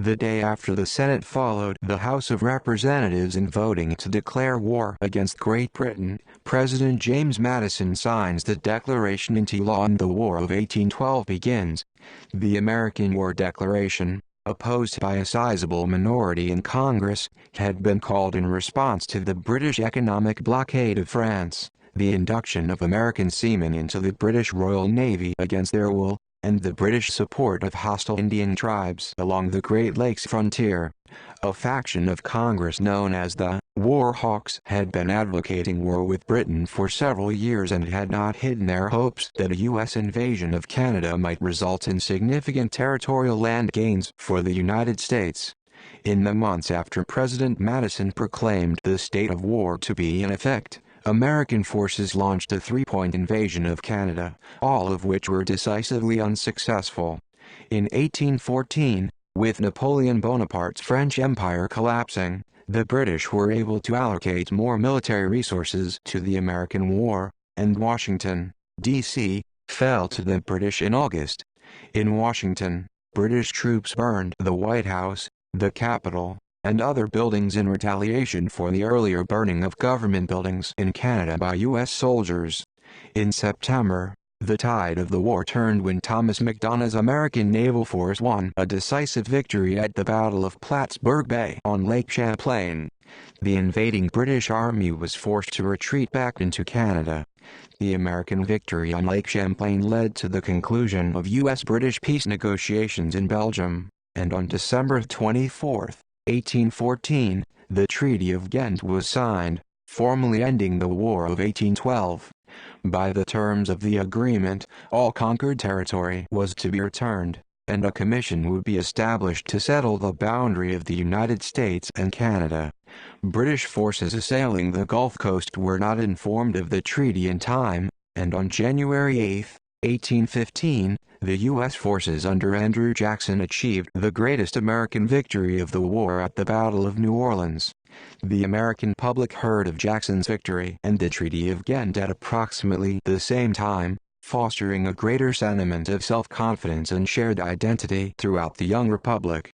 The day after the Senate followed the House of Representatives in voting to declare war against Great Britain, President James Madison signs the declaration into law and the War of 1812 begins. The American War Declaration, opposed by a sizable minority in Congress, had been called in response to the British economic blockade of France, the induction of American seamen into the British Royal Navy against their will, and the British support of hostile Indian tribes along the Great Lakes frontier. A faction of Congress known as the War Hawks had been advocating war with Britain for several years and had not hidden their hopes that a U.S. invasion of Canada might result in significant territorial land gains for the United States. In the months after President Madison proclaimed the state of war to be in effect, American forces launched a three-point invasion of Canada, all of which were decisively unsuccessful. In 1814, with Napoleon Bonaparte's French Empire collapsing, the British were able to allocate more military resources to the American war, and Washington, D.C., fell to the British in August. In Washington, British troops burned the White House, the Capitol, and other buildings in retaliation for the earlier burning of government buildings in Canada by U.S. soldiers. In September, the tide of the war turned when Thomas Macdonough's American naval force won a decisive victory at the Battle of Plattsburgh Bay on Lake Champlain. The invading British Army was forced to retreat back into Canada. The American victory on Lake Champlain led to the conclusion of U.S.-British peace negotiations in Belgium, and on December 24, 1814, the Treaty of Ghent was signed, formally ending the War of 1812. By the terms of the agreement, all conquered territory was to be returned, and a commission would be established to settle the boundary of the United States and Canada. British forces assailing the Gulf Coast were not informed of the treaty in time, and on January 8, 1815, the U.S. forces under Andrew Jackson achieved the greatest American victory of the war at the Battle of New Orleans. The American public heard of Jackson's victory and the Treaty of Ghent at approximately the same time, fostering a greater sentiment of self-confidence and shared identity throughout the young republic.